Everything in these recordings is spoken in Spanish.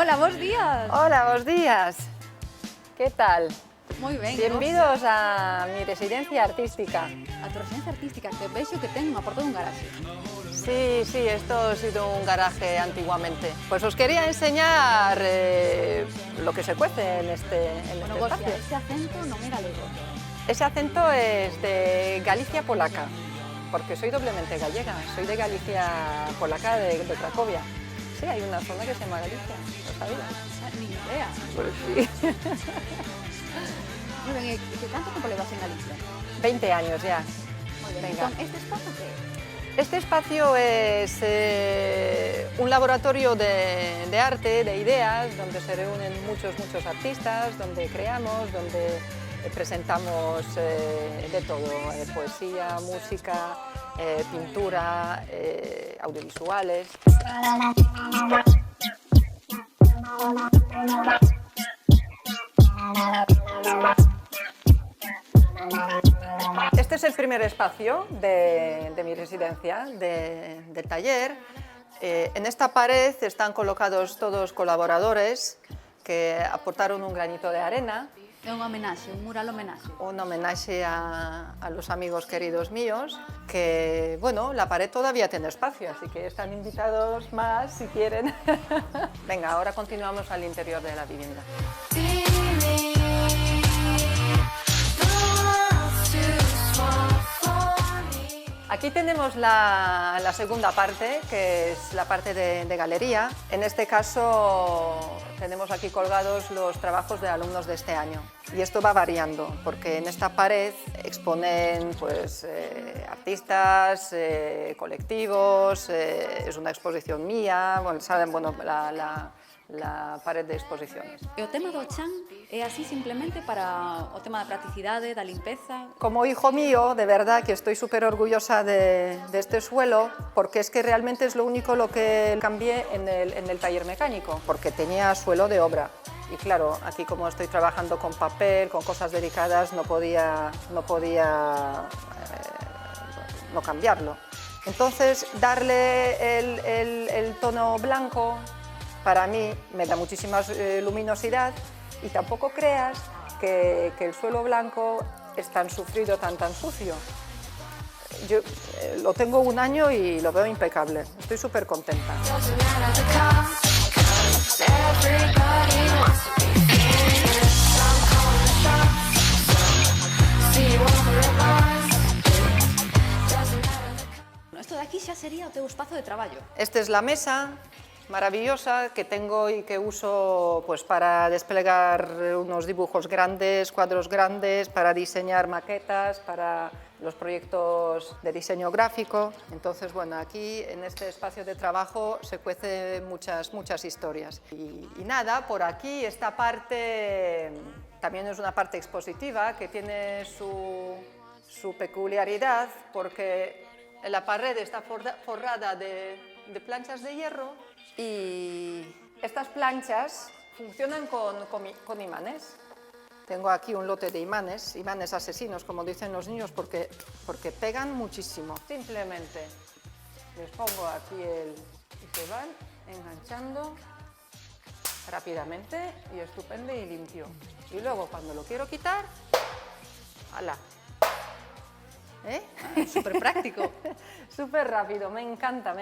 Hola, bons días. Hola, bons días. ¿Qué tal? Moi ben. Bienvenidos a mi residencia artística. A tu residencia artística, que vexo que ten unha porta dun garaxe. Sí, esto ha sido un garaje antiguamente. Pues os quería enseñar lo que se cuece en este espacio. Ese acento non é galego. Ese acento es de Galicia polaca, porque soy doblemente gallega. Soy de Galicia polaca, de Cracovia. Sí, hay una zona que se llama Galicia, ¿lo sabías? Ni idea. Pues sí. Moi ben, e que tanto tempo levas en Galicia? 20 años ya. Moi ben. Venga. Entón, este espazo que é? Este espacio es un laboratorio de arte, de ideas, donde se reúnen muchos artistas, donde creamos, donde presentamos de todo, poesía, música, pintura, audiovisuales. Este es el primer espacio de mi residencia, del taller. En esta pared están colocados todos colaboradores que aportaron un granito de arena. É un homenaxe, un mural homenaxe. Un homenaje a los amigos queridos míos, que, bueno, la pared todavía tiene espacio, así que están invitados más si quieren. Venga, ahora continuamos al interior de la vivienda. Aquí tenemos la segunda parte, que es la parte de galería. En este caso tenemos aquí colgados los trabajos de alumnos de este año. Y esto va variando, porque en esta pared exponen pues, artistas, colectivos, es una exposición mía, bueno, saben, bueno, la pared de exposiciones. E o tema do chan é así simplemente para o tema da practicidade, da limpeza? Como hijo mío, de verdad que estoy súper orgullosa de este suelo, porque es que realmente es lo único lo que cambié en el taller mecánico, porque tenía suelo de obra. Y claro, aquí como estoy trabajando con papel, con cosas delicadas, no podía no cambiarlo. Entonces, darle el tono blanco, para mí me da muchísima luminosidad, y tampoco creas que el suelo blanco es tan sufrido, tan sucio. Yo lo tengo un año y lo veo impecable, estoy súper contenta. Esto de aquí xa sería o teu espazo de traballo. Esta es la mesa maravillosa que tengo y que uso pues, para desplegar unos dibujos grandes, cuadros grandes, para diseñar maquetas, para los proyectos de diseño gráfico. Entonces, bueno, aquí en este espacio de trabajo se cuecen muchas historias. Y nada, por aquí esta parte también es una parte expositiva que tiene su peculiaridad, porque la pared está forrada de planchas de hierro, y estas planchas funcionan con imanes. Tengo aquí un lote de imanes asesinos, como dicen los niños, porque pegan muchísimo. Simplemente les pongo aquí y se van enganchando rápidamente y estupendo y limpio. Y luego cuando lo quiero quitar, ¡hala! Súper práctico. Súper rápido, me encanta.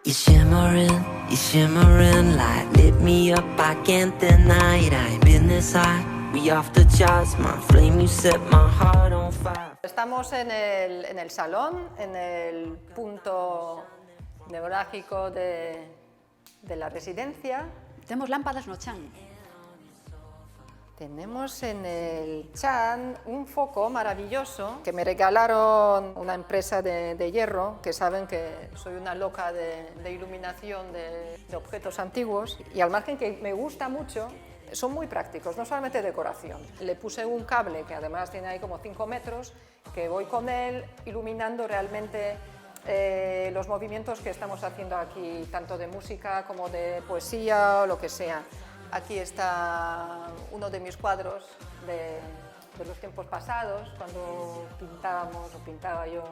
You're shimmering, light lit me up, I can't deny it. I'm in this high, we off the charts, my flame, you set my heart on fire. Estamos en el salón, en el punto neurálgico de la residencia. Temos lámpadas no chan. Tenemos en el chan un foco maravilloso que me regalaron una empresa de hierro, que saben que soy una loca de iluminación de objetos antiguos, y al margen que me gusta mucho, son muy prácticos, no solamente decoración. Le puse un cable que además tiene ahí como 5 metros, que voy con él iluminando realmente los movimientos que estamos haciendo aquí, tanto de música como de poesía o lo que sea. Aquí está uno de mis cuadros de los tiempos pasados, cuando pintaba yo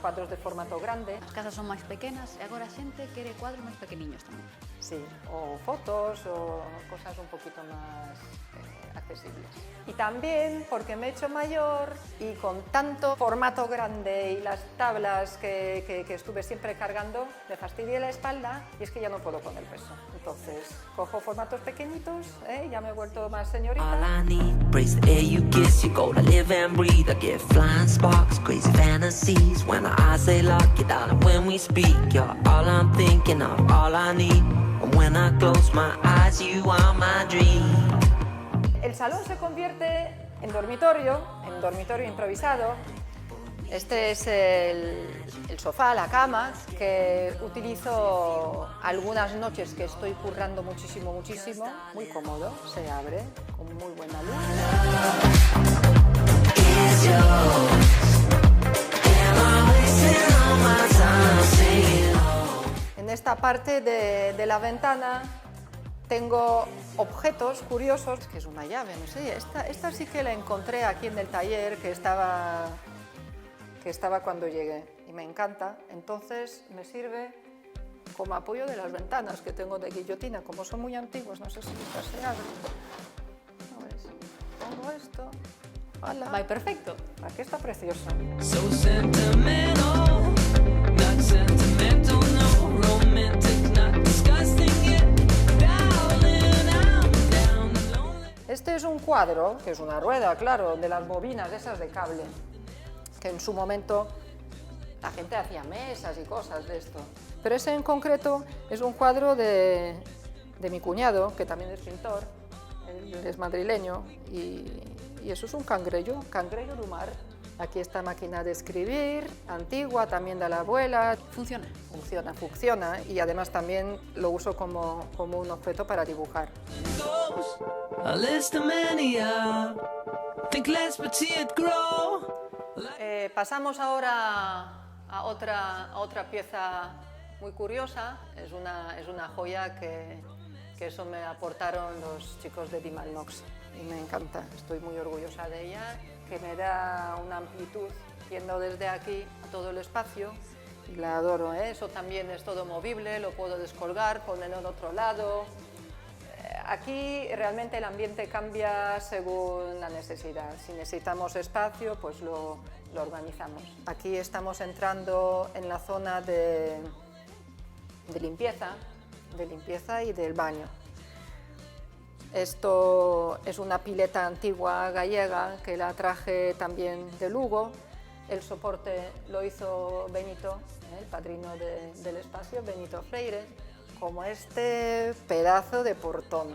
cuadros de formato grande. As casas son máis pequenas e agora a xente quere cuadros máis pequeniños tamén. Sí, o fotos o cosas un poquito más accesibles. Y también porque me he hecho mayor y con tanto formato grande y las tablas que estuve siempre cargando, me fastidié la espalda y es que ya no puedo con el peso. Entonces, cojo formatos pequeñitos, ya me he vuelto más señorita. All I need, breathe the air you kiss, you go to live and breathe. I get flying sparks, crazy fantasies. When our eyes they lock, you darling, when we speak, you're all I'm thinking of, all I need. And when I close my eyes, you are my dream. El salón se convierte en dormitorio improvisado. Este es el sofá, la cama, que utilizo algunas noches que estoy currando muchísimo, muy cómodo, se abre con muy buena luz. En esta parte de la ventana tengo objetos curiosos, que es una llave, no sé, esta sí que la encontré aquí en el taller, que estaba cuando llegué y me encanta, entonces me sirve como apoyo de las ventanas que tengo de guillotina, como son muy antiguos, no sé si esta se abre. ¿No ves? Pongo esto, ¡hala! Vai perfecto. Aquí está precioso. So sentimental, not sentimental, no, romantic, not disgusting yet. Darling, I'm down and lonely. Este es un cuadro, que es una rueda, claro, de las bobinas esas de cable, que en su momento la gente hacía mesas y cosas de esto. Pero ese en concreto es un cuadro de mi cuñado, que también es pintor, él es madrileño, y eso es un cangrejo do mar. Aquí está máquina de escribir, antigua, también de la abuela. Funciona. Funciona, y además también lo uso como un objeto para dibujar. A list of mania, think less but see it grow. Pasamos ahora a otra pieza muy curiosa. Es una joya que eso me aportaron los chicos de Dimalnox y me encanta, estoy muy orgullosa de ella, que me da una amplitud yendo desde aquí a todo el espacio y la adoro, ¿eh? Eso también es todo movible, lo puedo descolgar, ponerlo en otro lado. Aquí realmente el ambiente cambia según la necesidad. Si necesitamos espacio, pues lo organizamos. Aquí estamos entrando en la zona de limpieza y del baño. Esto es una pileta antigua gallega que la traje también de Lugo. El soporte lo hizo Benito, el padrino del espacio, Benito Freire, como este pedazo de portón,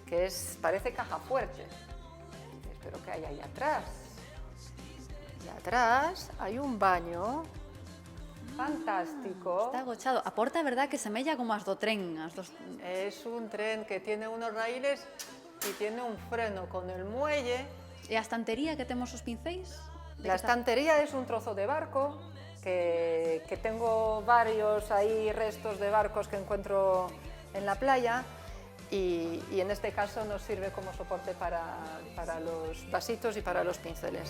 que parece caja fuerte. Pero ¿qué hay ahí atrás? Y atrás hay un baño fantástico. Está agochado. A porta é verdad que semella como as do tren. Es un tren que tiene unos raíles y tiene un freno con el muelle. E a estantería que temos os pincéis? La estantería es un trozo de barco, que tengo varios ahí restos de barcos que encuentro en la playa y en este caso nos sirve como soporte para los vasitos y para los pinceles.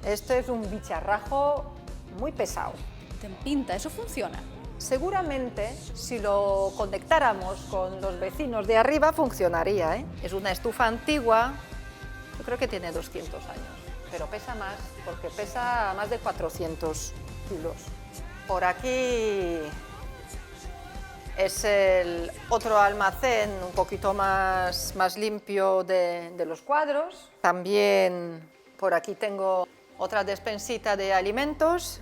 Este es un bicharrajo muy pesado. Ten pinta, eso funciona. Seguramente, si lo conectáramos con los vecinos de arriba, funcionaría, ¿eh? Es una estufa antigua, yo creo que tiene 200 años, pero pesa más, porque pesa más de 400 kilos. Por aquí es el otro almacén un poquito más limpio de los cuadros. También por aquí tengo otra despensita de alimentos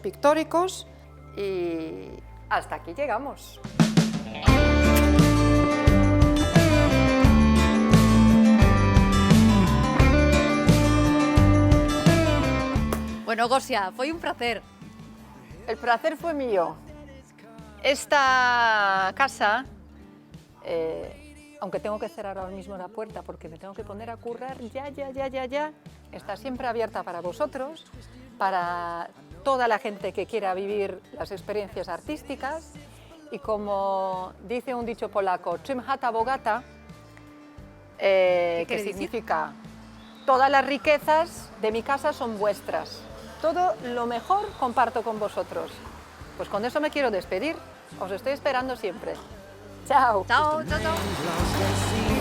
pictóricos y hasta aquí llegamos. Bueno, Gosia, foi un placer. El placer fue mío. Esta casa, aunque tengo que cerrar ahora mismo la puerta porque me tengo que poner a currar ya, está siempre abierta para vosotros, para toda la gente que quiera vivir las experiencias artísticas y como dice un dicho polaco, czym chata bogata, que significa todas las riquezas de mi casa son vuestras, todo lo mejor comparto con vosotros. Pues con eso me quiero despedir, os estoy esperando siempre. Chao. Chao, chao, chao.